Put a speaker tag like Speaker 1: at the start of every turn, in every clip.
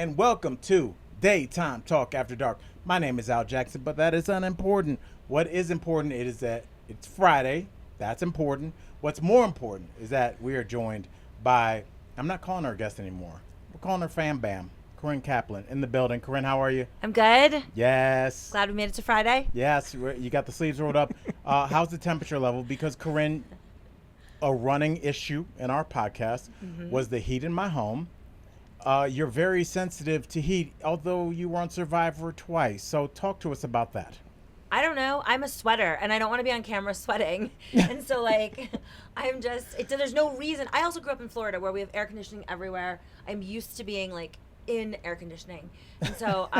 Speaker 1: and welcome to Daytime Talk After Dark. My name is Al Jackson, but that is unimportant. What is important is that it's Friday. That's important. What's more important is that we are joined by, I'm not calling her a guest anymore. We're calling her Fam Bam, Corinne Kaplan in the building. Corinne, how are you?
Speaker 2: I'm good.
Speaker 1: Yes.
Speaker 2: Glad we made it to Friday.
Speaker 1: Yes, you got the sleeves rolled up. How's the temperature level? Because Corinne, a running issue in our podcast was the heat in my home. You're very sensitive to heat, although you were on Survivor twice. So talk to us about that.
Speaker 2: I don't know. I'm a sweater, and I don't want to be on camera sweating. And so, like, I'm just, there's no reason. I also grew up in Florida where we have air conditioning everywhere. I'm used to being, like, in air conditioning. And so,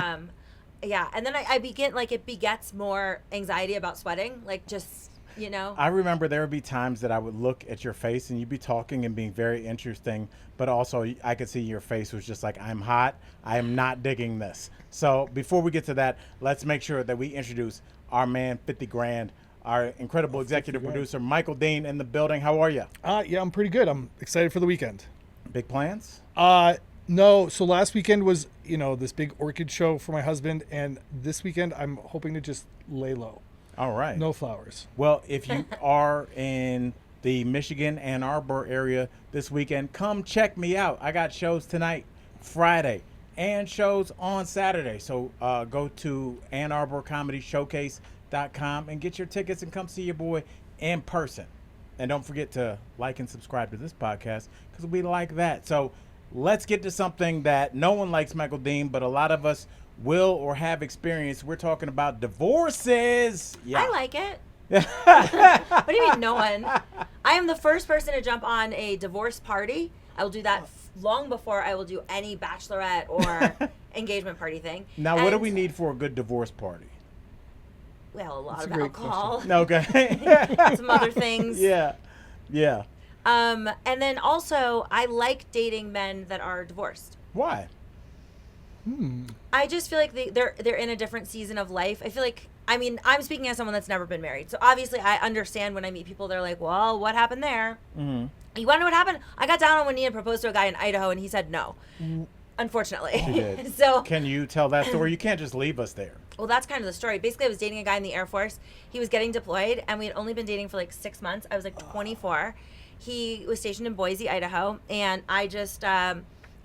Speaker 2: yeah. And then I begin, like, it begets more anxiety about sweating. Like, just, you know.
Speaker 1: I remember there would be times that I would look at your face and you'd be talking and being very interesting, but also I could see your face was just like, I'm hot. I am not digging this. So before we get to that, let's make sure that we introduce our man, 50 Grand, our incredible executive producer, Michael Dean in the building. How are you?
Speaker 3: Yeah, I'm pretty good. I'm excited for the weekend.
Speaker 1: Big plans?
Speaker 3: No. So last weekend was, this big orchid show for my husband. And this weekend, I'm hoping to just lay low.
Speaker 1: All right.
Speaker 3: No flowers.
Speaker 1: Well, if you are in the Michigan, Ann Arbor area this weekend, come check me out. I got shows tonight, Friday, and shows on Saturday. So go to AnnArborComedyShowcase.com and get your tickets and come see your boy in person. And don't forget to like and subscribe to this podcast because we like that. So let's get to something that no one likes, Michael Dean, but a lot of us will or have experienced. We're talking about divorces. Yeah.
Speaker 2: I like it. What do you mean no one? I am the first person to jump on a divorce party. I will do that long before I will do any bachelorette or engagement party thing.
Speaker 1: Now, what do we need for a good divorce party?
Speaker 2: Well, a lot
Speaker 3: That's
Speaker 2: of
Speaker 3: a great
Speaker 2: alcohol.
Speaker 1: Okay.
Speaker 2: Some other things.
Speaker 1: Yeah.
Speaker 2: And then also, I like dating men that are divorced.
Speaker 1: Why?
Speaker 2: I just feel like they're in a different season of life. I feel like, I'm speaking as someone that's never been married. So obviously I understand when I meet people, they're like, well, what happened there? Mm-hmm. You want to know what happened? I got down on one knee and proposed to a guy in Idaho and he said no, unfortunately.
Speaker 1: She did.
Speaker 2: So
Speaker 1: can you tell that story? You can't just leave us there.
Speaker 2: Well, that's kind of the story. Basically, I was dating a guy in the Air Force. He was getting deployed and we had only been dating for like 6 months. I was like 24. He was stationed in Boise, Idaho. And I just, I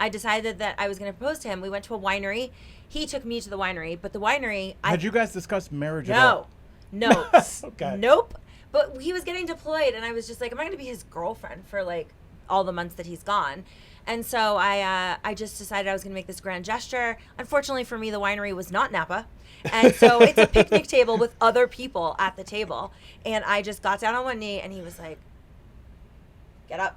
Speaker 2: decided that I was going to propose to him. We went to a winery. He took me to the winery, but the winery...
Speaker 1: Had you guys discussed marriage at all?
Speaker 2: No.
Speaker 1: Okay.
Speaker 2: Nope. But he was getting deployed, and I was just like, am I going to be his girlfriend for, like, all the months that he's gone? And so I just decided I was going to make this grand gesture. Unfortunately for me, the winery was not Napa. And so it's a picnic table with other people at the table. And I just got down on one knee, and he was like, get up.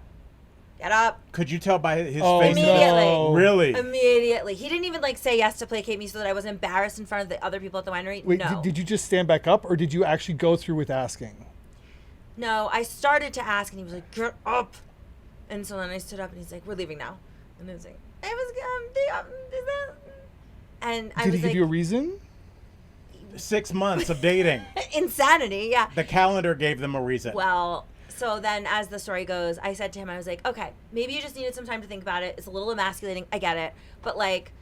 Speaker 2: Get up.
Speaker 1: Could you tell by his
Speaker 3: Oh,
Speaker 1: face?
Speaker 2: Immediately.
Speaker 3: No.
Speaker 1: Really?
Speaker 2: Immediately. He didn't even say yes to placate me so that I was embarrassed in front of the other people at the winery.
Speaker 3: Wait,
Speaker 2: No.
Speaker 3: did you just stand back up or did you actually go through with asking?
Speaker 2: No, I started to ask and he was like, get up. And so then I stood up and he's like, we're leaving now. And I was like, I was and I
Speaker 3: Did
Speaker 2: was
Speaker 3: he give
Speaker 2: like,
Speaker 3: you a reason?
Speaker 1: 6 months of dating.
Speaker 2: insanity, yeah.
Speaker 1: The calendar gave them a reason.
Speaker 2: Well, so then as the story goes, I said to him, I was like, okay, maybe you just needed some time to think about it. It's a little emasculating. I get it. But, like,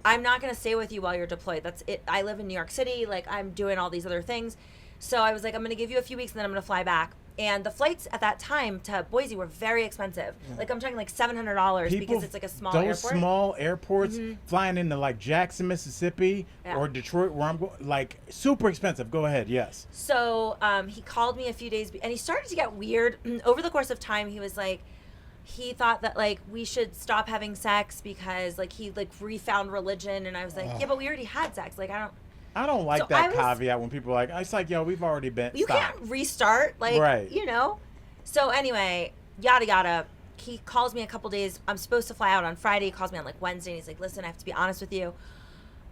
Speaker 2: I'm not going to stay with you while you're deployed. That's it. I live in New York City. Like, I'm doing all these other things. So I was like, I'm going to give you a few weeks and then I'm going to fly back. And the flights at that time to Boise were very expensive. Like, I'm talking like $700 because it's like a small
Speaker 1: those
Speaker 2: airport.
Speaker 1: small airports, flying into like Jackson, Mississippi, or Detroit, where I'm going, like super expensive. Go ahead, yes.
Speaker 2: So he called me a few days, and he started to get weird. Over the course of time, he was like, he thought that like we should stop having sex because like he like refound religion, and I was like, yeah, but we already had sex. Like
Speaker 1: I don't like that caveat when people are like, it's like, yo, we've already been.
Speaker 2: You
Speaker 1: stop.
Speaker 2: can't restart, like,
Speaker 1: right.
Speaker 2: So anyway, yada yada. He calls me a couple days. I'm supposed to fly out on Friday. He calls me on like Wednesday, and he's like, listen, I have to be honest with you.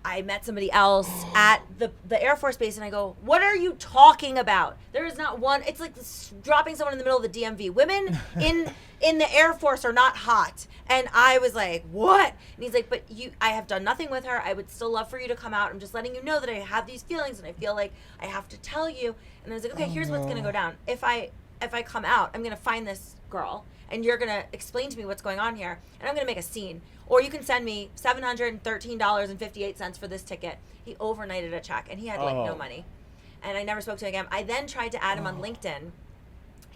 Speaker 2: I met somebody else at the Air Force Base, and I go, what are you talking about? There is not one. It's like dropping someone in the middle of the DMV. Women in the Air Force are not hot. And I was like, what? And he's like, but I have done nothing with her. I would still love for you to come out. I'm just letting you know that I have these feelings, and I feel like I have to tell you. And I was like, okay, here's what's going to go down. If I if I come out, I'm going to find this girl and you're going to explain to me what's going on here and I'm going to make a scene. Or you can send me $713.58 for this ticket. He overnighted a check and he had like no money. And I never spoke to him again. I then tried to add him on LinkedIn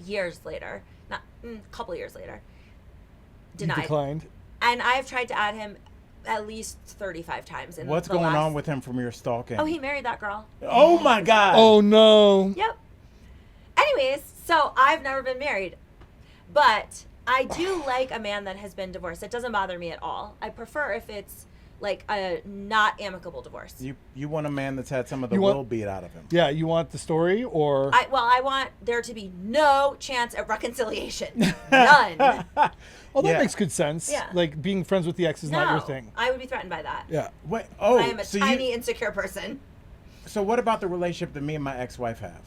Speaker 2: years later, not a couple years later. Denied.
Speaker 3: Declined.
Speaker 2: And I've tried to add him at least 35 times.
Speaker 1: What's going on with him from your stalking?
Speaker 2: Oh, he married that girl.
Speaker 1: Oh my God.
Speaker 3: Oh no.
Speaker 2: Yep. Anyways, so I've never been married, but I do like a man that has been divorced. It doesn't bother me at all. I prefer if it's like a not amicable divorce.
Speaker 1: You want a man that's had some of the will beat out of him.
Speaker 3: Yeah, you want the story or?
Speaker 2: I want there to be no chance at reconciliation. None.
Speaker 3: Well, that makes good sense.
Speaker 2: Yeah.
Speaker 3: Like being friends with the ex is not your thing.
Speaker 2: I would be threatened by that.
Speaker 3: Yeah.
Speaker 1: Wait, oh,
Speaker 2: I am a tiny, insecure person.
Speaker 1: So what about the relationship that me and my ex-wife have?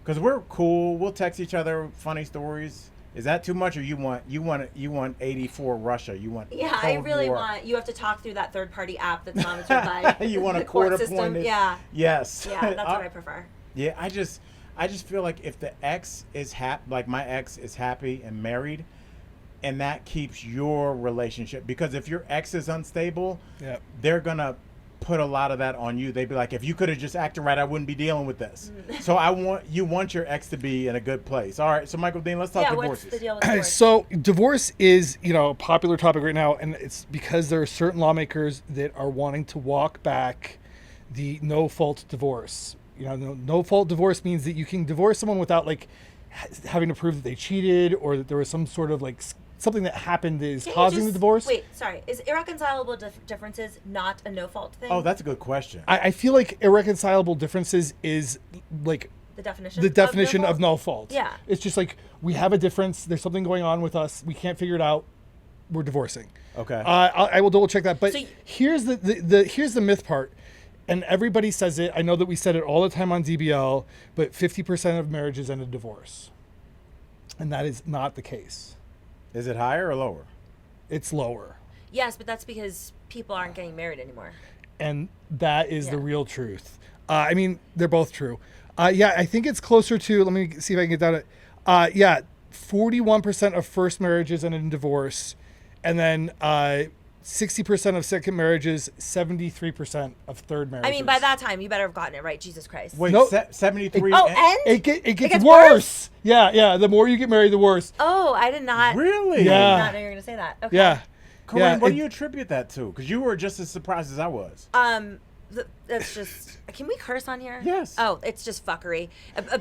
Speaker 1: Because we're cool. We'll text each other funny stories. Is that too much, or you want 84 Russia? You want
Speaker 2: I really
Speaker 1: War.
Speaker 2: want. You have to talk through that third-party app that's monitored by
Speaker 1: you want
Speaker 2: the
Speaker 1: a
Speaker 2: court
Speaker 1: quarter
Speaker 2: system.
Speaker 1: pointed.
Speaker 2: Yeah.
Speaker 1: Yes.
Speaker 2: Yeah, that's what I prefer.
Speaker 1: Yeah, I just feel like if the ex is like my ex is happy and married, and that keeps your relationship, because if your ex is unstable, they're gonna put a lot of that on you. They'd be like, if you could have just acted right, I wouldn't be dealing with this. So I want your ex to be in a good place. All right, so Michael Dean, let's talk divorces.
Speaker 2: What's the deal with divorce?
Speaker 3: So divorce is, a popular topic right now, and it's because there are certain lawmakers that are wanting to walk back the no-fault divorce. No-fault divorce means that you can divorce someone without like having to prove that they cheated or that there was some sort of like something that happened that is causing the divorce.
Speaker 2: Wait, sorry. Is irreconcilable differences not a no-fault thing?
Speaker 1: Oh, that's a good question.
Speaker 3: I feel like irreconcilable differences is like
Speaker 2: the definition
Speaker 3: of no fault.
Speaker 2: Yeah.
Speaker 3: It's just like we have a difference. There's something going on with us. We can't figure it out. We're divorcing.
Speaker 1: Okay.
Speaker 3: I will double check that. But here's the myth part. And everybody says it. I know that we said it all the time on DBL, but 50% of marriages end in divorce. And that is not the case.
Speaker 1: Is it higher or lower?
Speaker 3: It's lower.
Speaker 2: Yes, but that's because people aren't getting married anymore.
Speaker 3: And that is the real truth. I mean, they're both true. I think it's closer to, let me see if I can get down to, 41% of first marriages end in divorce. And then 60% of second marriages, 73% of third marriages.
Speaker 2: I mean, by that time, you better have gotten it right. Jesus Christ.
Speaker 1: Wait,
Speaker 3: Nope.
Speaker 1: 73?
Speaker 2: And?
Speaker 3: It gets worse. Yeah. The more you get married, the worse.
Speaker 2: Oh, I did not.
Speaker 1: Really?
Speaker 3: Yeah.
Speaker 2: I did not know you were going to say that. Okay.
Speaker 3: Yeah.
Speaker 1: Corinne, what do you attribute that to? Because you were just as surprised as I was.
Speaker 2: That's just. Can we curse on here?
Speaker 1: Yes.
Speaker 2: Oh, it's just fuckery.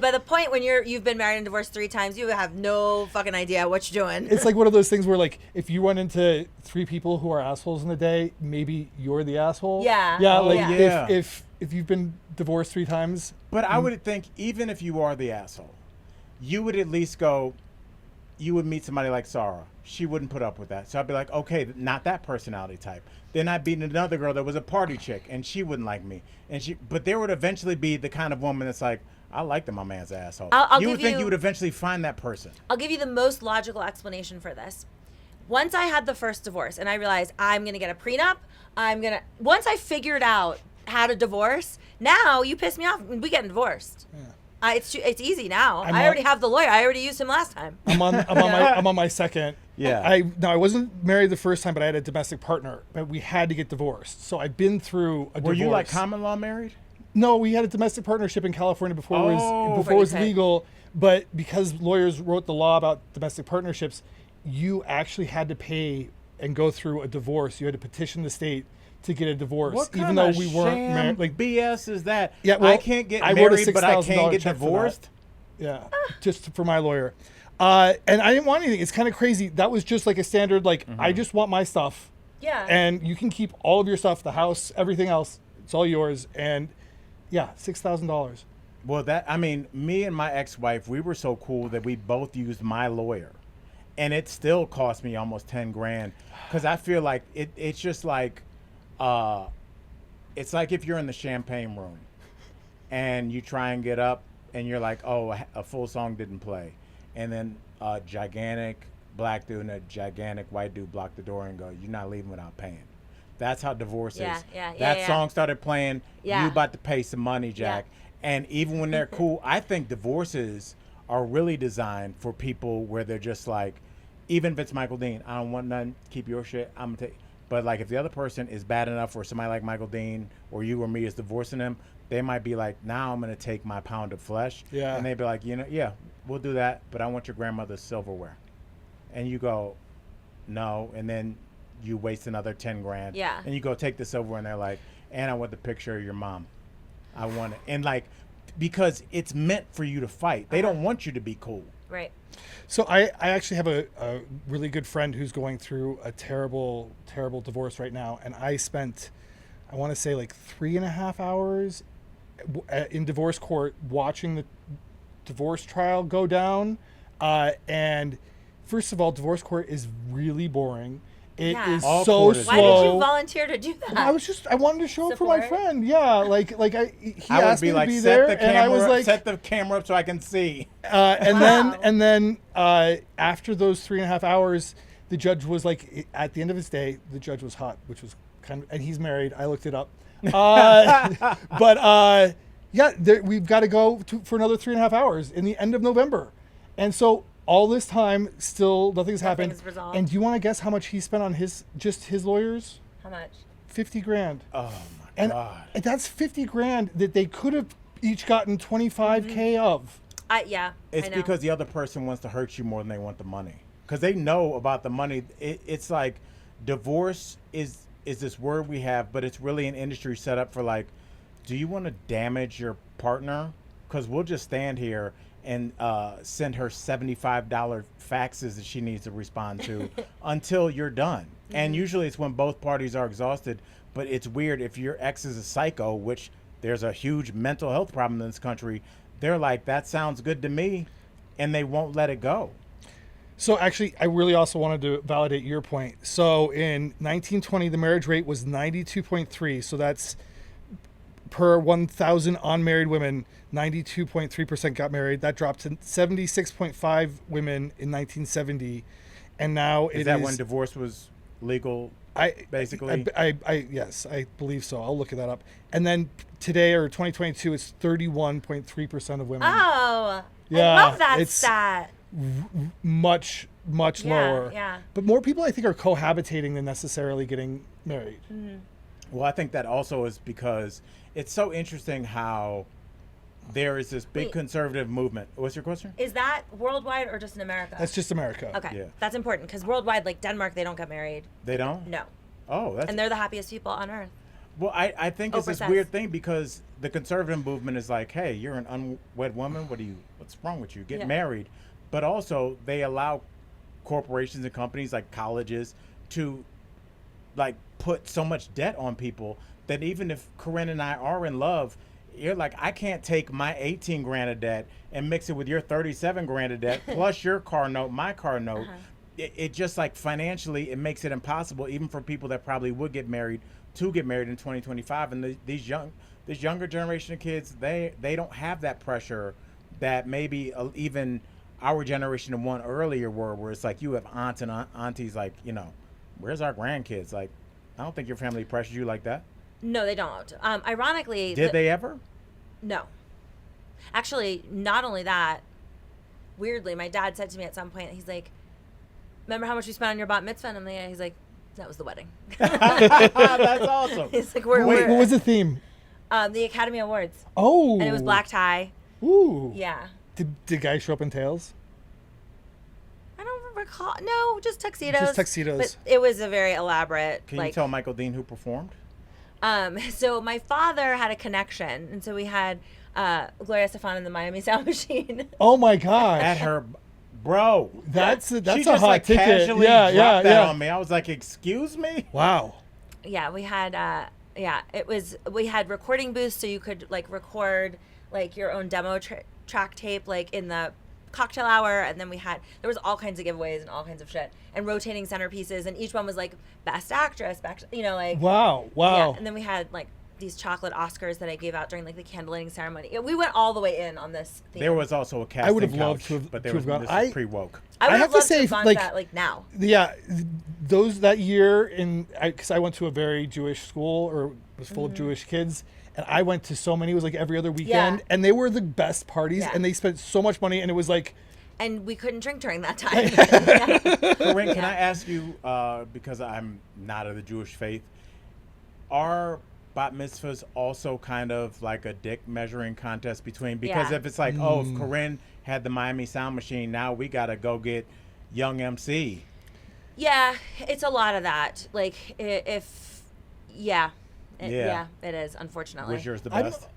Speaker 2: By the point when you've been married and divorced 3 times, you have no fucking idea what you're doing.
Speaker 3: It's like one of those things where, like, if you run into 3 people who are assholes in a day, maybe you're the asshole.
Speaker 2: Yeah.
Speaker 3: Yeah.
Speaker 1: Oh,
Speaker 3: like
Speaker 1: yeah.
Speaker 3: if you've been divorced 3 times.
Speaker 1: But I would think even if you are the asshole, you would at least go. You would meet somebody like Sarah. She wouldn't put up with that. So I'd be like, okay, not that personality type. Then I'd beat another girl that was a party chick, and she wouldn't like me. But there would eventually be the kind of woman that's like, I like that my man's an asshole. You would think you would eventually find that person.
Speaker 2: I'll give you the most logical explanation for this. Once I had the first divorce, and I realized I'm gonna get a prenup, once I figured out how to divorce, now you piss me off, we getting divorced. Yeah. It's easy now. I already have the lawyer. I already used him last time.
Speaker 3: I'm on my second.
Speaker 1: Yeah.
Speaker 3: I wasn't married the first time, but I had a domestic partner. But we had to get divorced. So I've been through a divorce.
Speaker 1: Were you like common law married?
Speaker 3: No, we had a domestic partnership in California before it was legal. But because lawyers wrote the law about domestic partnerships, you actually had to pay and go through a divorce. You had to petition the state to get a divorce,
Speaker 1: What kind
Speaker 3: even though
Speaker 1: of
Speaker 3: we weren't married. Like
Speaker 1: BS is that?
Speaker 3: Yeah, well,
Speaker 1: I can't get
Speaker 3: I wrote a
Speaker 1: married, but I can't get
Speaker 3: $6,000 check for that.
Speaker 1: divorced.
Speaker 3: Yeah, just for my lawyer. And I didn't want anything. It's kind of crazy. That was just like a standard, like, I just want my stuff.
Speaker 2: Yeah.
Speaker 3: And you can keep all of your stuff, the house, everything else. It's all yours. And yeah, $6,000.
Speaker 1: Well, me and my ex-wife, we were so cool that we both used my lawyer. And it still cost me almost 10 grand. Because I feel like it's just like, it's like if you're in the champagne room and you try and get up and you're like, oh, a full song didn't play. And then a gigantic black dude and a gigantic white dude block the door and go, you're not leaving without paying. That's how divorce is. That song started playing, you about to pay some money, Jack.
Speaker 2: Yeah.
Speaker 1: And even when they're cool, I think divorces are really designed for people where they're just like, even if it's Michael Dean, I don't want none, keep your shit, I'm gonna take. But like if the other person is bad enough, or somebody like Michael Dean or you or me is divorcing them, they might be like, now I'm gonna take my pound of flesh.
Speaker 3: Yeah.
Speaker 1: And they'd be like, yeah, we'll do that, but I want your grandmother's silverware. And you go, no, and then you waste another 10 grand.
Speaker 2: Yeah.
Speaker 1: And you go take the silverware, and they're like, and I want the picture of your mom. I want it. And like, because it's meant for you to fight. They don't want you to be cool.
Speaker 2: Right.
Speaker 3: So I actually have a really good friend who's going through a terrible, terrible divorce right now. And I spent, I want to say like 3.5 hours in divorce court watching the divorce trial go down. And first of all, divorce court is really boring. It is
Speaker 1: All
Speaker 3: so
Speaker 1: court is
Speaker 3: slow.
Speaker 2: Why did you volunteer to do that?
Speaker 3: I wanted to show up for my
Speaker 2: Support?
Speaker 3: friend. Yeah, he
Speaker 1: I would
Speaker 3: asked
Speaker 1: be
Speaker 3: me
Speaker 1: like,
Speaker 3: to be
Speaker 1: set
Speaker 3: there,
Speaker 1: the
Speaker 3: and I was
Speaker 1: camera,
Speaker 3: like,
Speaker 1: set the camera up so I can see.
Speaker 3: and
Speaker 2: Wow.
Speaker 3: then after those 3.5 hours, the judge was like, at the end of his day, the judge was hot, which was kind of, and he's married. I looked it up, we've got to go for another 3.5 hours in the end of November, and so all this time, still nothing's happened.
Speaker 2: Nothing's resolved.
Speaker 3: And do you want to guess how much he spent on his lawyers?
Speaker 2: How much?
Speaker 3: $50,000.
Speaker 1: Oh my
Speaker 3: And
Speaker 1: God.
Speaker 3: that's $50,000 that they could have each gotten $25K of.
Speaker 2: Yeah.
Speaker 1: It's
Speaker 2: I know.
Speaker 1: because the other person wants to hurt you more than they want the money. Because they know about the money. It's like divorce is this word we have, but it's really an industry set up for like, do you want to damage your partner? Because we'll just stand here and send her $75 faxes that she needs to respond to until you're done. And usually it's when both parties are exhausted. But it's weird if your ex is a psycho, which there's a huge mental health problem in this country. They're like, that sounds good to me, and they won't let it go.
Speaker 3: So actually, I really also wanted to validate your point. So in 1920, the marriage rate was 92.3. So that's per 1,000 unmarried women, 92.3% got married. That dropped to 76.5 women in 1970, and now
Speaker 1: Is that when divorce was legal? Basically?
Speaker 3: Yes, I believe so. I'll look that up. And then today, or 2022, it's 31.3% of women.
Speaker 2: Oh.
Speaker 3: Yeah,
Speaker 2: I love that
Speaker 3: it's-
Speaker 2: stat.
Speaker 3: Much
Speaker 2: Yeah,
Speaker 3: lower.
Speaker 2: yeah.
Speaker 3: But more people, I think, are cohabitating than necessarily getting married.
Speaker 1: Well, I think that also is because it's so interesting how there is this big
Speaker 2: Wait.
Speaker 1: conservative movement. What's your question?
Speaker 2: Is that worldwide or just in America?
Speaker 3: That's just America.
Speaker 2: Okay.
Speaker 1: Yeah.
Speaker 2: That's important because worldwide, like Denmark, they don't get married.
Speaker 1: They don't?
Speaker 2: No.
Speaker 1: Oh, that's
Speaker 2: And they're the happiest people on earth.
Speaker 1: well. I think it's
Speaker 2: Oprah
Speaker 1: this
Speaker 2: says.
Speaker 1: weird thing because the conservative movement is like, hey, you're an unwed woman. What's wrong with you? Get
Speaker 2: Yeah.
Speaker 1: married. But also they allow corporations and companies like colleges to like put so much debt on people that even if Corinne and I are in love, you're like, I can't take my 18 grand of debt and mix it with your 37 grand of debt plus your car note, my car note. It just like financially, it makes it impossible even for people that probably would get married to get married in 2025. And this younger generation of kids, they don't have that pressure that maybe even our generation and one earlier where it's like you have aunts and aunties like, where's our grandkids? Like, I don't think your family pressures you like that.
Speaker 2: No, they don't. Ironically,
Speaker 1: Did they ever?
Speaker 2: No. Actually, not only that, weirdly, my dad said to me at some point, he's like, remember how much we spent on your bat mitzvah? And I'm like, he's like, that was the wedding.
Speaker 1: That's awesome.
Speaker 2: He's like,
Speaker 3: Wait,
Speaker 2: we're
Speaker 3: what was the theme?
Speaker 2: the Academy Awards.
Speaker 3: Oh.
Speaker 2: And it was black tie.
Speaker 3: Ooh.
Speaker 2: Yeah.
Speaker 3: Did guys show up in tails?
Speaker 2: I don't recall. No, just tuxedos.
Speaker 3: Just tuxedos.
Speaker 2: But it was a very elaborate,
Speaker 1: Can you tell Michael Dean who performed?
Speaker 2: So my father had a connection, and so we had Gloria Estefan in the Miami Sound Machine.
Speaker 3: Oh my gosh.
Speaker 1: At her, bro.
Speaker 3: That's a
Speaker 1: she
Speaker 3: hot
Speaker 1: just like
Speaker 3: ticket.
Speaker 1: casually
Speaker 3: Yeah,
Speaker 1: dropped that
Speaker 3: yeah.
Speaker 1: on me. I was like, excuse me?
Speaker 3: Wow.
Speaker 2: Yeah, we had we had recording booths, so you could like record like your own demo track tape like in the cocktail hour, and then there was all kinds of giveaways and all kinds of shit and rotating centerpieces, and each one was like best actress, like
Speaker 3: Wow.
Speaker 2: yeah, and then we had like these chocolate Oscars that I gave out during like the candlelighting ceremony. Yeah, we went all the way in on this theme.
Speaker 1: There was also a casting
Speaker 3: I would have loved
Speaker 1: couch,
Speaker 3: to have-
Speaker 1: but there
Speaker 3: to
Speaker 1: was
Speaker 3: have gone.
Speaker 1: this
Speaker 3: I-
Speaker 1: is pre-woke.
Speaker 2: I would
Speaker 3: I have
Speaker 2: have
Speaker 3: to
Speaker 2: loved
Speaker 3: say,
Speaker 2: to have gone
Speaker 3: like-
Speaker 2: to that like now.
Speaker 3: Yeah, those that year because I went to a very Jewish school or was full of Jewish kids, And I went to so many. It was like every other weekend, and they were the best parties.
Speaker 2: Yeah.
Speaker 3: And they spent so much money, and it was like.
Speaker 2: And we couldn't drink during that time. Yeah.
Speaker 1: Corinne, can I ask you, because I'm not of the Jewish faith, are bat mitzvahs also kind of like a dick measuring contest between? Because if it's like, oh, if Corinne had the Miami Sound Machine, now we got to go get young MC.
Speaker 2: Yeah, it's a lot of that. Like, yeah, it is, unfortunately.
Speaker 1: Was yours the best?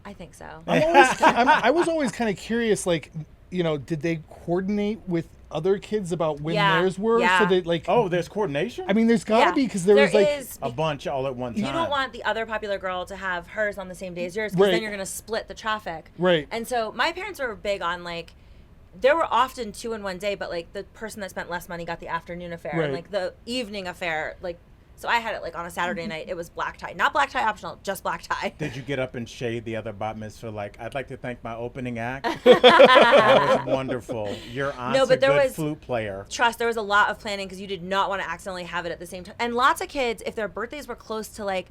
Speaker 2: I think so.
Speaker 3: I was always kind of curious, like, did they coordinate with other kids about when theirs were?
Speaker 2: Yeah.
Speaker 3: So that, like,
Speaker 1: Oh, there's coordination?
Speaker 3: I mean, there's got to be, because there was, like,
Speaker 1: a bunch all at one time.
Speaker 2: You don't want the other popular girl to have hers on the same day as yours, because then you're going to split the traffic.
Speaker 3: Right.
Speaker 2: And so my parents were big on, like, there were often 2 in one day, but, like, the person that spent less money got the afternoon affair.
Speaker 3: Right.
Speaker 2: And, like, the evening affair, like, so I had it, like, on a Saturday night. It was black tie. Not black tie optional, just black tie.
Speaker 1: Did you get up and shade the other bat mitzvah? Like, I'd like to thank my opening act. That was wonderful. Your aunt's a good flute player.
Speaker 2: Trust, there was a lot of planning, because you did not want to accidentally have it at the same time. And lots of kids, if their birthdays were close to, like,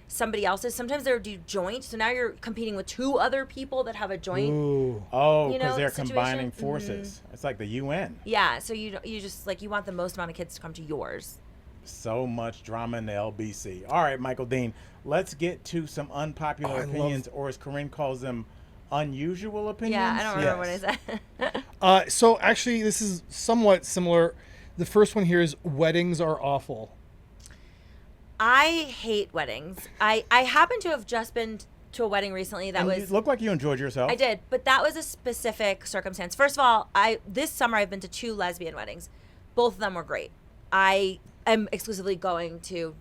Speaker 2: somebody else's, sometimes they would do joint. So now you're competing with 2 other people that have a joint.
Speaker 3: ooh.
Speaker 1: Oh,
Speaker 2: You
Speaker 1: because
Speaker 2: know,
Speaker 1: they're
Speaker 2: situation.
Speaker 1: combining forces. It's like the UN.
Speaker 2: Yeah, so you just, like, you want the most amount of kids to come to yours.
Speaker 1: So much drama in the LBC. All right, Michael Dean, let's get to some unpopular opinions, or as Corinne calls them, unusual opinions.
Speaker 2: Yeah, I don't remember what I said.
Speaker 3: So actually, this is somewhat similar. The first one here is weddings are awful.
Speaker 2: I hate weddings. I happen to have just been to a wedding recently that
Speaker 1: And
Speaker 2: was.
Speaker 1: you look like you enjoyed yourself.
Speaker 2: I did, but that was a specific circumstance. First of all, this summer I've been to 2 lesbian weddings. Both of them were great. I am exclusively going to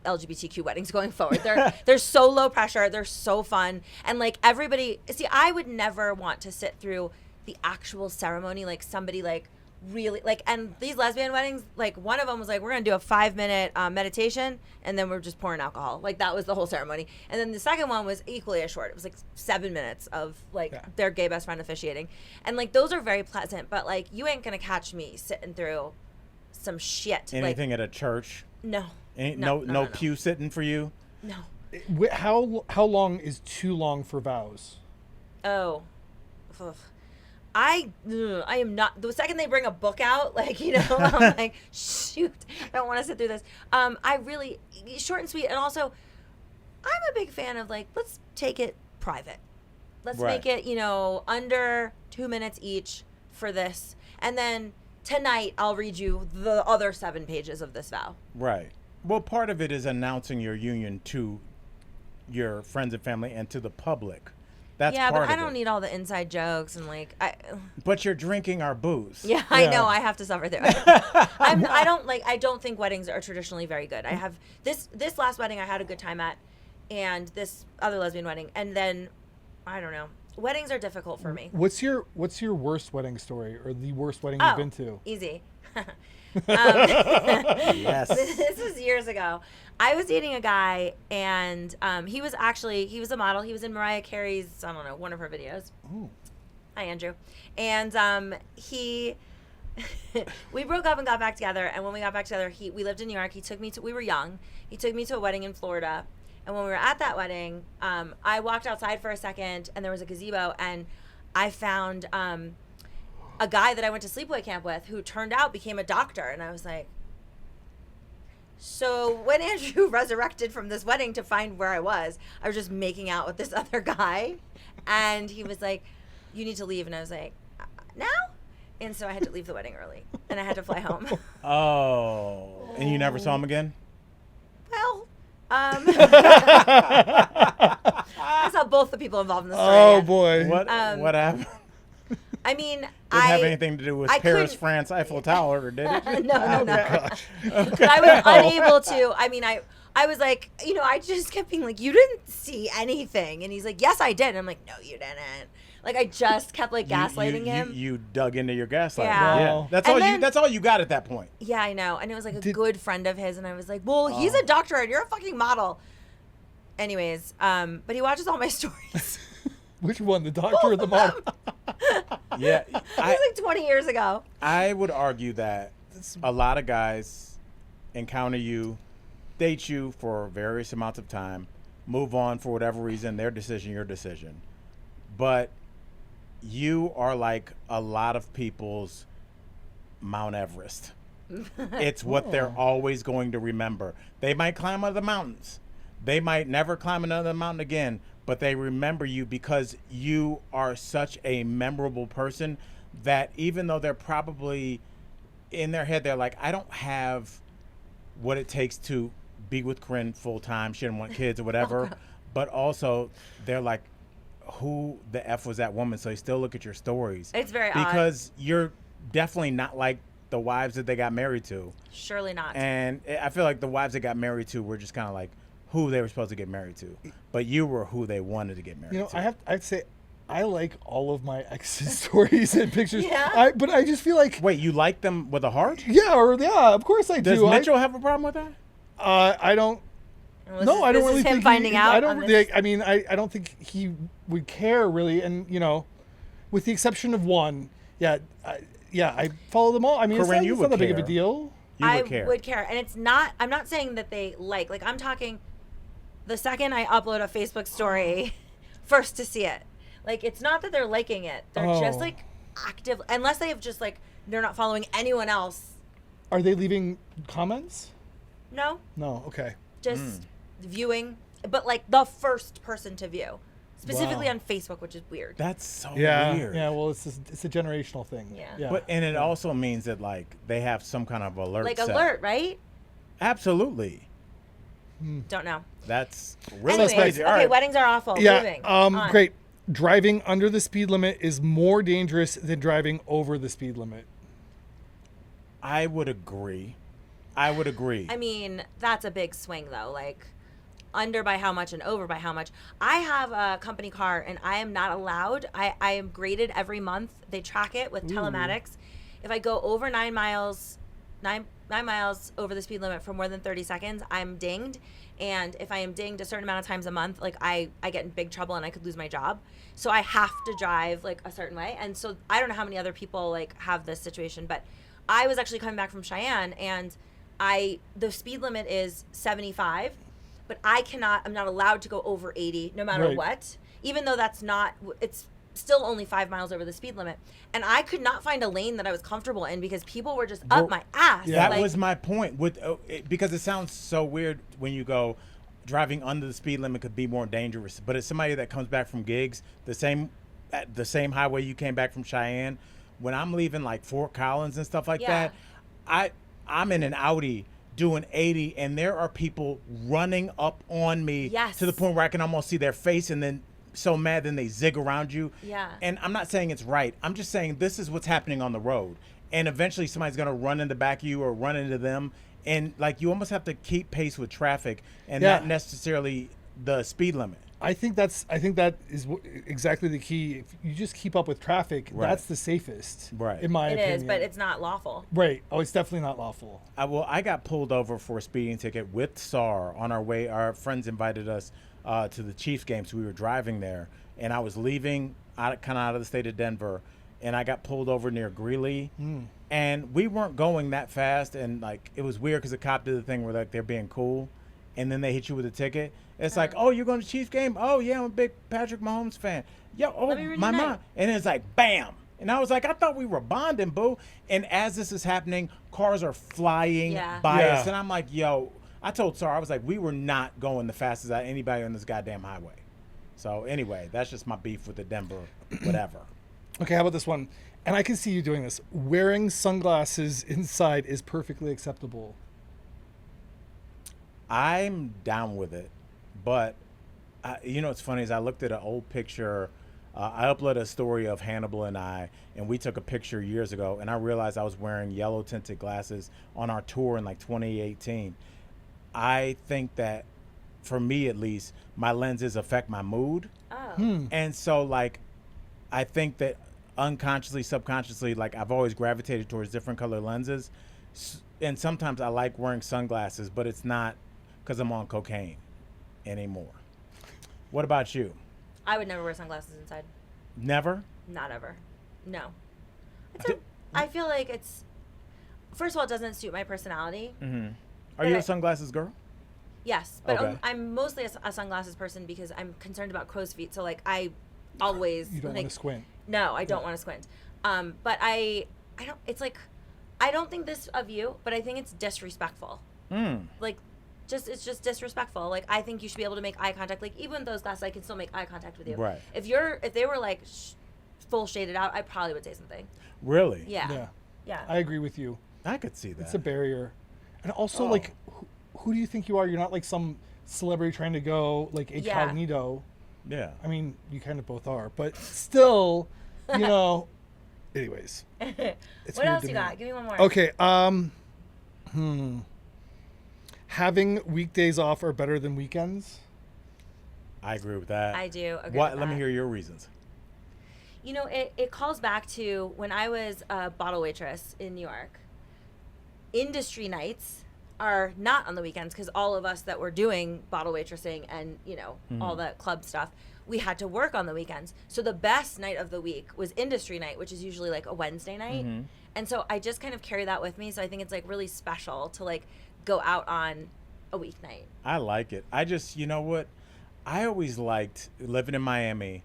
Speaker 2: LGBTQ weddings going forward. They're so low pressure. They're so fun. And, like, everybody, see, I would never want to sit through the actual ceremony, like somebody, like, really, like, and these lesbian weddings, like, one of them was like, we're going to do a 5-minute meditation, and then we're just pouring alcohol. Like, that was the whole ceremony. And then the second one was equally as short. It was like 7 minutes of, like, their gay best friend officiating. And, like, those are very pleasant, but, like, you ain't going to catch me sitting through some shit.
Speaker 1: Anything at a church?
Speaker 2: No.
Speaker 1: No pew sitting for you?
Speaker 2: No.
Speaker 3: How long is too long for vows?
Speaker 2: Oh. Ugh. I am not. The second they bring a book out, like, I'm like, shoot, I don't want to sit through this. I really, short and sweet. And also, I'm a big fan of, like, let's take it private. Let's make it, under 2 minutes each for this. And then tonight I'll read you the other 7 pages of this vow.
Speaker 1: Right. Well, part of it is announcing your union to your friends and family and to the public. That's
Speaker 2: yeah,
Speaker 1: part
Speaker 2: but I
Speaker 1: of
Speaker 2: don't
Speaker 1: it.
Speaker 2: need all the inside jokes and, like,
Speaker 1: But you're drinking our booze.
Speaker 2: Yeah, I know. I have to suffer through it. I don't think weddings are traditionally very good. I have this last wedding I had a good time at, and this other lesbian wedding, and then I don't know. Weddings are difficult for me.
Speaker 3: What's your worst wedding story, or the worst wedding you've been to?
Speaker 2: Easy.
Speaker 1: Yes.
Speaker 2: This was years ago. I was dating a guy, and he was a model. He was in Mariah Carey's, I don't know, one of her videos.
Speaker 3: Ooh.
Speaker 2: Hi, Andrew. And we broke up and got back together. And when we got back together, we lived in New York. We were young. He took me to a wedding in Florida. And when we were at that wedding, I walked outside for a second, and there was a gazebo, and I found a guy that I went to sleepaway camp with who turned out became a doctor. And I was like, so when Andrew resurrected from this wedding to find where I was just making out with this other guy. And he was like, you need to leave. And I was like, now? And so I had to leave the wedding early, and I had to fly home.
Speaker 1: Oh. And you never saw him again?
Speaker 2: Well, I saw both the people involved in the story.
Speaker 3: Oh
Speaker 2: again.
Speaker 3: boy.
Speaker 1: What happened?
Speaker 2: I mean,
Speaker 1: Didn't have anything to do with Paris,
Speaker 2: couldn't-
Speaker 1: France, Eiffel Tower, did it?
Speaker 2: No. But I was unable to. I mean, I was like, I just kept being like, you didn't see anything. And he's like, yes, I did. And I'm like, no, you didn't. Like, I just kept, like, gaslighting him.
Speaker 1: You dug into your gaslighting.
Speaker 2: Yeah.
Speaker 3: Wow.
Speaker 1: That's all you got at that point.
Speaker 2: Yeah, I know. And it was like a good friend of his. And I was like, well, he's a doctor and you're a fucking model. Anyways, but he watches all my stories.
Speaker 3: Which one, the doctor or the model?
Speaker 1: Yeah.
Speaker 2: It was like 20 years ago.
Speaker 1: I would argue that a lot of guys encounter you, date you for various amounts of time, move on for whatever reason, their decision, your decision. But you are like a lot of people's Mount Everest. It's what they're always going to remember. They might climb other mountains. They might never climb another mountain again, but they remember you because you are such a memorable person that even though they're probably in their head, they're like, I don't have what it takes to be with Corinne full time. She didn't want kids or whatever. But also, they're like, who the F was that woman? So they still look at your stories.
Speaker 2: It's very
Speaker 1: because you're definitely not like the wives that they got married to.
Speaker 2: Surely not.
Speaker 1: And I feel like the wives that got married to were just kind of like who they were supposed to get married to. But you were who they wanted to get married to.
Speaker 3: You know, I'd say I like all of my ex's stories and pictures.
Speaker 2: Yeah?
Speaker 3: But I just feel like...
Speaker 1: Wait, you like them with a heart?
Speaker 3: Yeah, of course I do.
Speaker 1: Does Mitchell have a problem with that?
Speaker 3: I don't...
Speaker 2: No,
Speaker 3: I don't really
Speaker 2: This is him
Speaker 3: think
Speaker 2: finding out.
Speaker 3: I don't
Speaker 2: on
Speaker 3: really.
Speaker 2: this?
Speaker 3: I mean, I don't think he would care really, and you know, with the exception of one, I follow them all. I mean,
Speaker 1: Corinne,
Speaker 3: it's not that big of a
Speaker 1: care.
Speaker 3: deal.
Speaker 1: You
Speaker 2: I
Speaker 1: would care.
Speaker 2: would care, and it's not. I'm not saying that they like. I'm talking. The second I upload a Facebook story, first to see it. Like, it's not that they're liking it. They're just like active, unless they have just like they're not following anyone else.
Speaker 3: Are they leaving comments?
Speaker 2: No,
Speaker 3: No. Okay.
Speaker 2: just viewing, but like the first person to view, specifically
Speaker 1: Wow.
Speaker 2: on Facebook, which is weird.
Speaker 1: That's so
Speaker 3: Yeah.
Speaker 1: weird.
Speaker 3: Yeah. Well, it's a generational thing.
Speaker 2: Yeah.
Speaker 1: But and it also means that like they have some kind of alert.
Speaker 2: Like
Speaker 1: set.
Speaker 2: alert, right?
Speaker 1: Absolutely.
Speaker 2: Don't know.
Speaker 1: That's really
Speaker 2: Anyways,
Speaker 1: crazy.
Speaker 2: okay,
Speaker 1: All right.
Speaker 2: weddings are awful.
Speaker 3: Yeah.
Speaker 2: Moving on.
Speaker 3: Great. Driving under the speed limit is more dangerous than driving over the speed limit.
Speaker 1: I would agree.
Speaker 2: I mean, that's a big swing though. Like under by how much and over by how much. I have a company car and I am not allowed. I am graded every month. They track it with telematics. If I go over 9 miles over the speed limit for more than 30 seconds, I'm dinged. And if I am dinged a certain amount of times a month, like I get in big trouble and I could lose my job. So I have to drive like a certain way. And so I don't know how many other people like have this situation, but I was actually coming back from Cheyenne and the speed limit is 75, but I'm not allowed to go over 80 no matter
Speaker 3: Right.
Speaker 2: what, even though it's still only 5 miles over the speed limit. And I could not find a lane that I was comfortable in because people were just up my ass.
Speaker 1: That
Speaker 2: Like,
Speaker 1: was my point. Because it sounds so weird when you go driving under the speed limit could be more dangerous. But as somebody that comes back from gigs, the same highway you came back from Cheyenne, when I'm leaving like Fort Collins and stuff like
Speaker 2: Yeah.
Speaker 1: that, I'm in an Audi doing 80 and there are people running up on me
Speaker 2: Yes.
Speaker 1: to the point where I can almost see their face and then so mad then they zig around you.
Speaker 2: Yeah.
Speaker 1: And I'm not saying it's right. I'm just saying this is what's happening on the road. And eventually somebody's going to run in the back of you or run into them. And like you almost have to keep pace with traffic and
Speaker 3: Yeah.
Speaker 1: not necessarily the speed limit.
Speaker 3: I think that is exactly the key. If you just keep up with traffic,
Speaker 1: Right.
Speaker 3: that's the safest.
Speaker 1: Right.
Speaker 3: In my
Speaker 2: it
Speaker 3: opinion.
Speaker 2: is, but it's not lawful.
Speaker 3: right. Oh, it's definitely not lawful.
Speaker 1: I got pulled over for a speeding ticket with SAR on our way. Our friends invited us to the Chiefs game, so we were driving there. And I was leaving out of the state of Denver, and I got pulled over near Greeley. And we weren't going that fast, and like it was weird because the cop did the thing where like they're being cool, and then they hit you with a ticket. It's like, oh, you're going to Chiefs game? Oh yeah, I'm a big Patrick Mahomes fan. Yo, oh
Speaker 2: Let me read
Speaker 1: my
Speaker 2: your
Speaker 1: mom.
Speaker 2: name.
Speaker 1: And it's like bam. And I was like, I thought we were bonding, boo. And as this is happening, cars are flying
Speaker 2: Yeah.
Speaker 1: by
Speaker 3: Yeah.
Speaker 1: us, and I'm like, yo. I told Sarah, I was like, we were not going the fastest out of anybody on this goddamn highway. So anyway, that's just my beef with the Denver whatever.
Speaker 3: Okay, how about this one? And I can see you doing this. Wearing sunglasses inside is perfectly acceptable.
Speaker 1: I'm down with it, but you know what's funny is I looked at an old picture. I uploaded a story of Hannibal and I, and we took a picture years ago, and I realized I was wearing yellow tinted glasses on our tour in like 2018. I think that, for me at least, my lenses affect my mood.
Speaker 2: Oh.
Speaker 1: And so, like, I think that unconsciously, subconsciously, like, I've always gravitated towards different color lenses. And sometimes I like wearing sunglasses, but it's not because I'm on cocaine anymore. What about you?
Speaker 2: I would never wear sunglasses inside.
Speaker 1: Never?
Speaker 2: Not ever. No. I feel like it's. First of all, it doesn't suit my personality.
Speaker 1: Mm-hmm. Are you
Speaker 2: But
Speaker 1: a sunglasses girl?
Speaker 2: Yes, but
Speaker 1: Okay.
Speaker 2: I'm mostly a sunglasses person because I'm concerned about crow's feet. So like I always
Speaker 3: You don't
Speaker 2: like,
Speaker 3: want to squint.
Speaker 2: No, I don't want to squint. But I don't. It's like I don't think this of you, but I think it's disrespectful. Like, it's just disrespectful. Like I think you should be able to make eye contact. Like even with those glasses, I can still make eye contact with you.
Speaker 1: Right.
Speaker 2: If they were like full shaded out, I probably would say something.
Speaker 1: Really?
Speaker 2: Yeah. Yeah.
Speaker 3: I agree with you.
Speaker 1: I could see that.
Speaker 3: It's a barrier. And also, like, who do you think you are? You're not like some celebrity trying to go like incognito.
Speaker 1: Yeah.
Speaker 3: I mean, you kind of both are, but still, you know. Anyways, it's
Speaker 2: What
Speaker 3: weird
Speaker 2: else
Speaker 3: to
Speaker 2: you
Speaker 3: me.
Speaker 2: got? Give me one more.
Speaker 3: Okay. Having weekdays off are better than weekends.
Speaker 1: I agree with that.
Speaker 2: I do agree
Speaker 1: What?
Speaker 2: with
Speaker 1: Let me
Speaker 2: that.
Speaker 1: hear your reasons.
Speaker 2: You know, it calls back to when I was a bottle waitress in New York. Industry nights are not on the weekends because all of us that were doing bottle waitressing and, you know, all the club stuff, we had to work on the weekends. So the best night of the week was industry night, which is usually like a Wednesday night. And so I just kind of carry that with me. So I think it's like really special to like go out on a weeknight.
Speaker 1: I like it. I just, you know what? I always liked living in Miami.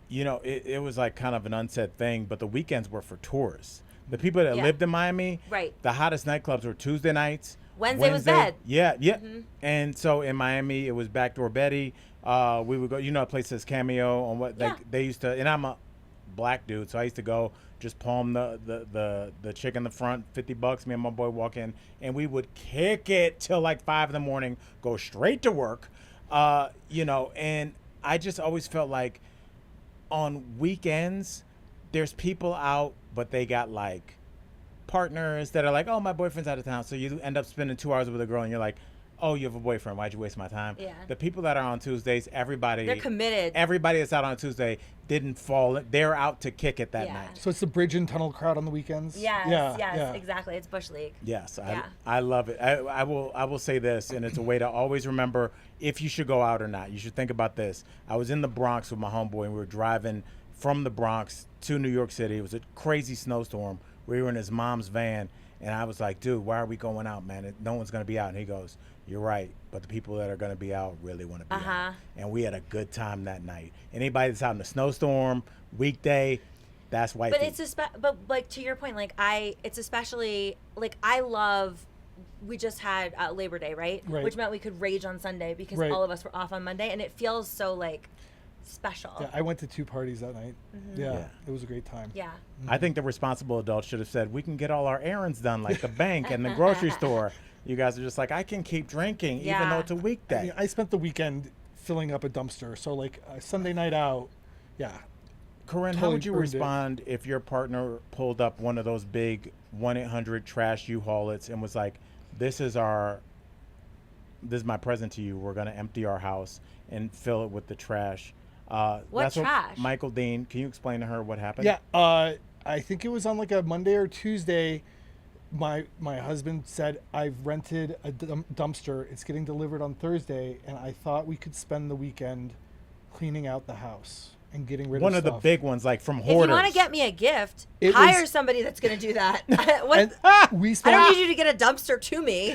Speaker 1: You know, it was like kind of an unsaid thing, but the weekends were for tourists. The people that
Speaker 2: Yeah.
Speaker 1: lived in Miami,
Speaker 2: Right.
Speaker 1: the hottest nightclubs were Tuesday nights.
Speaker 2: Wednesday was bed.
Speaker 1: Yeah, yeah. And so in Miami, it was Backdoor Betty. We would go, you know, a place that's Cameo on what
Speaker 2: Yeah.
Speaker 1: they used to, and I'm a black dude, so I used to go just palm the chick in the front, $50. Me and my boy walk in, and we would kick it till like 5 in the morning, go straight to work. You know, and I just always felt like on weekends, there's people out, but they got like partners that are like, oh, my boyfriend's out of town. So you end up spending 2 hours with a girl and you're like, oh, you have a boyfriend. Why'd you waste my time?
Speaker 2: Yeah.
Speaker 1: The people that are on Tuesdays, everybody.
Speaker 2: They're committed.
Speaker 1: Everybody that's out on Tuesday didn't fall. They're out to kick it that
Speaker 2: Yeah.
Speaker 1: night.
Speaker 3: So it's the bridge and tunnel crowd on the weekends.
Speaker 2: Yes, exactly. It's Bush League.
Speaker 1: Yes,
Speaker 2: Yeah.
Speaker 1: I love it. I will say this, and it's a way to always remember if you should go out or not. You should think about this. I was in the Bronx with my homeboy, and we were driving from the Bronx to New York City. It was a crazy snowstorm. We were in his mom's van, and I was like, dude, why are we going out, man? No one's going to be out. And he goes, you're right, but the people that are going to be out really want to be out. And we had a good time that night. Anybody that's out in a snowstorm, weekday, that's white
Speaker 2: But
Speaker 1: people.
Speaker 2: it's but like to your point, like it's especially like I love. We just had Labor Day, right?
Speaker 3: Right.
Speaker 2: Which meant we could rage on Sunday because
Speaker 3: Right.
Speaker 2: all of us were off on Monday, and it feels so like special.
Speaker 3: Yeah, I went to 2 parties that night. Yeah,
Speaker 1: Yeah.
Speaker 3: it was a great time.
Speaker 2: Yeah.
Speaker 1: I think the responsible adults should have said, we can get all our errands done, like the bank and the grocery store. You guys are just like, I can keep drinking, even
Speaker 2: Yeah.
Speaker 1: though it's a
Speaker 3: I
Speaker 1: weekday.
Speaker 3: mean, I spent the weekend filling up a dumpster. So like a Sunday night out, yeah.
Speaker 1: Corinne, how
Speaker 3: totally
Speaker 1: would you
Speaker 3: earned it.
Speaker 1: respond if your partner pulled up one of those big 1-800 trash U-Haulets and was like, this is my present to you. We're going to empty our house and fill it with the trash.
Speaker 2: What
Speaker 1: that's
Speaker 2: trash?
Speaker 1: Michael Dean, can you explain to her what happened?
Speaker 3: Yeah, I think it was on like a Monday or Tuesday. My husband said, I've rented a dumpster. It's getting delivered on Thursday, and I thought we could spend the weekend cleaning out the house and getting rid
Speaker 1: One
Speaker 3: of
Speaker 1: of the
Speaker 3: stuff.
Speaker 1: big ones, like from
Speaker 2: If
Speaker 1: hoarders.
Speaker 2: you want to get me a gift,
Speaker 3: It
Speaker 2: hire
Speaker 3: was-
Speaker 2: somebody that's going to do that. What?
Speaker 3: And we
Speaker 2: I
Speaker 3: spent
Speaker 2: don't need you to get a dumpster to me.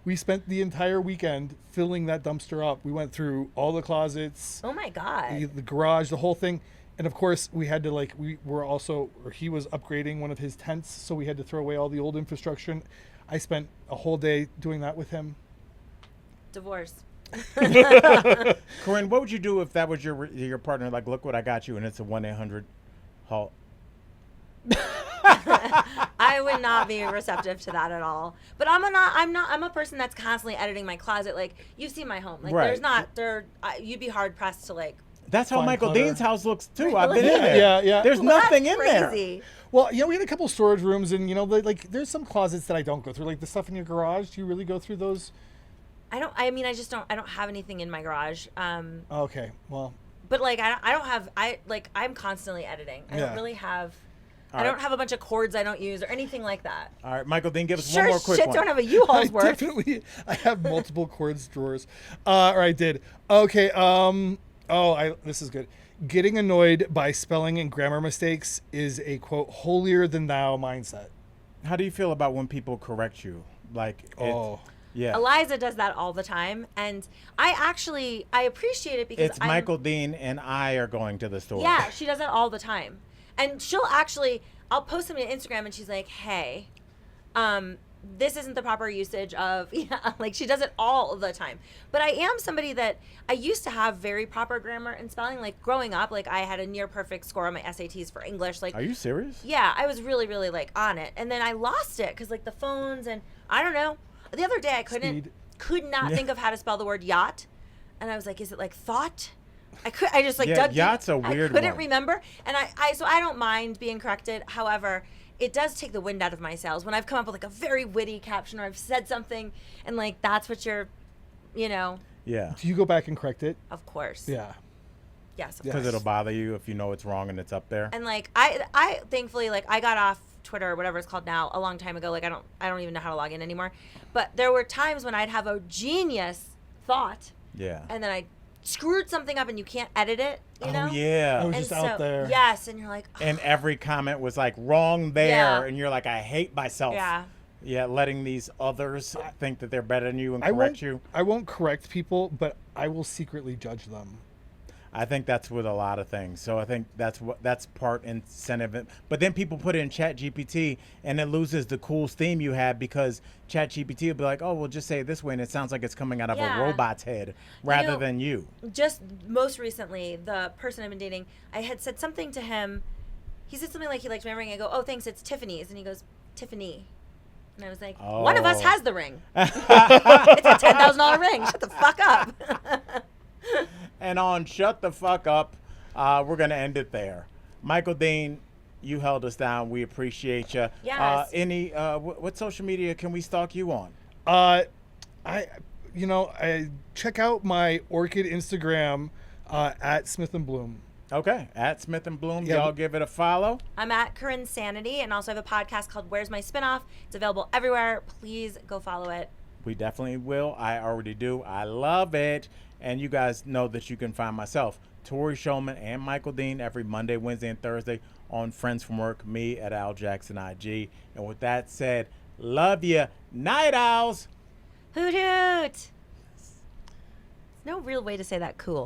Speaker 3: we spent the entire weekend filling that dumpster up. We went through all the closets,
Speaker 2: Oh my god.
Speaker 3: the garage, the whole thing. And of course, we had to he was upgrading one of his tents, so we had to throw away all the old infrastructure. And I spent a whole day doing that with him.
Speaker 2: Divorce.
Speaker 1: Corinne, what would you do if that was your partner? Like, look what I got you, and it's a 1-800 haul.
Speaker 2: I would not be receptive to that at all. But I'm a person that's constantly editing my closet. Like you've seen my home. Like
Speaker 1: Right.
Speaker 2: you'd be hard pressed to like.
Speaker 1: That's how
Speaker 3: Find
Speaker 1: Michael
Speaker 3: clutter.
Speaker 1: Dean's house looks too. I've been
Speaker 2: Really?
Speaker 1: in there.
Speaker 3: Yeah.
Speaker 1: There's
Speaker 2: Well,
Speaker 1: nothing
Speaker 2: that's
Speaker 1: in there.
Speaker 2: crazy.
Speaker 3: Well, we had a couple storage rooms, and like there's some closets that I don't go through, like the stuff in your garage. Do you really go through those?
Speaker 2: I don't have anything in my garage.
Speaker 3: Okay, well,
Speaker 2: But like I'm constantly editing. I
Speaker 3: Yeah.
Speaker 2: don't really have.
Speaker 1: All
Speaker 2: I don't
Speaker 1: right.
Speaker 2: have a bunch of cords I don't use or anything like that.
Speaker 1: All right, Michael Dean, give us
Speaker 2: Sure,
Speaker 1: one more quick
Speaker 2: shit
Speaker 1: one.
Speaker 2: don't have a U-Haul's
Speaker 3: I
Speaker 2: worth.
Speaker 3: definitely I have multiple cords drawers, or I did. Okay, this is good. Getting annoyed by spelling and grammar mistakes is a quote holier than thou mindset.
Speaker 1: How do you feel about when people correct you? Like,
Speaker 3: Oh,
Speaker 1: Yeah.
Speaker 2: Eliza does that all the time, and I appreciate it because
Speaker 1: It's Michael Dean and I are going to the store.
Speaker 2: Yeah, she does it all the time, and I'll post something on Instagram, and she's like, "Hey, this isn't the proper usage of," like she does it all the time. But I am somebody that I used to have very proper grammar and spelling. Like growing up, like I had a near perfect score on my SATs for English. Like,
Speaker 1: Are you serious?
Speaker 2: yeah, I was really, really like on it, and then I lost it because like the phones and I don't know. The other day I
Speaker 3: Speed.
Speaker 2: could not think of how to spell the word yacht, and I was like, is it like thought? I just like dug
Speaker 1: yacht's
Speaker 2: deep.
Speaker 1: a weird
Speaker 2: I couldn't
Speaker 1: one.
Speaker 2: remember, and so I don't mind being corrected. However, it does take the wind out of my sails when I've come up with like a very witty caption or I've said something, and like that's what you're,
Speaker 1: Yeah.
Speaker 3: Do you go back and correct it?
Speaker 2: of course.
Speaker 3: Yeah.
Speaker 2: Yes. Of
Speaker 3: Yeah.
Speaker 1: Because
Speaker 2: course.
Speaker 1: it'll bother you if you know it's wrong and it's up there.
Speaker 2: And like I thankfully like I got off Twitter or whatever it's called now a long time ago. Like I don't even know how to log in anymore. But there were times when I'd have a genius thought
Speaker 1: Yeah.
Speaker 2: and then I screwed something up and you can't edit it, you know?
Speaker 1: Oh, yeah.
Speaker 3: It was
Speaker 2: And
Speaker 3: just out there.
Speaker 2: Yes, and you're like, oh,
Speaker 1: And every comment was like wrong there.
Speaker 2: Yeah.
Speaker 1: And you're like, I hate myself.
Speaker 2: yeah.
Speaker 1: Yeah, letting these others think that they're better than you and
Speaker 3: I
Speaker 1: correct
Speaker 3: won't,
Speaker 1: you.
Speaker 3: I won't correct people, but I will secretly judge them.
Speaker 1: I think that's with a lot of things. So I think that's part incentive. But then people put in Chat GPT and it loses the cool theme you had because Chat GPT will be like, oh, well, just say it this way. And it sounds like it's coming out of
Speaker 2: Yeah.
Speaker 1: a robot's head rather
Speaker 2: know,
Speaker 1: than you.
Speaker 2: Just most recently, the person I've been dating, I had said something to him. He said something like he liked my ring. I go, oh, thanks, it's Tiffany's. And he goes, Tiffany. And I was like, one of us
Speaker 1: Oh.
Speaker 2: has the ring. It's a $10,000 ring. Shut the fuck up.
Speaker 1: And on Shut the Fuck Up, we're going to end it there. Michael Dean, you held us down. We appreciate you.
Speaker 2: Yes.
Speaker 1: What social media can we stalk you on?
Speaker 3: I check out my orchid Instagram at Smith and Bloom.
Speaker 1: Okay, at Smith and Bloom.
Speaker 3: Yeah.
Speaker 1: Y'all give it a follow.
Speaker 2: I'm at Corinne Sanity and also have a podcast called Where's My Spinoff. It's available everywhere. Please go follow it.
Speaker 1: We definitely will. I already do. I love it. And you guys know that you can find myself, Tori Shulman, and Michael Dean every Monday, Wednesday, and Thursday on Friends from Work, me at Al Jackson IG. And with that said, love you. Night Owls.
Speaker 2: Hoot hoot. There's no real way to say that cool.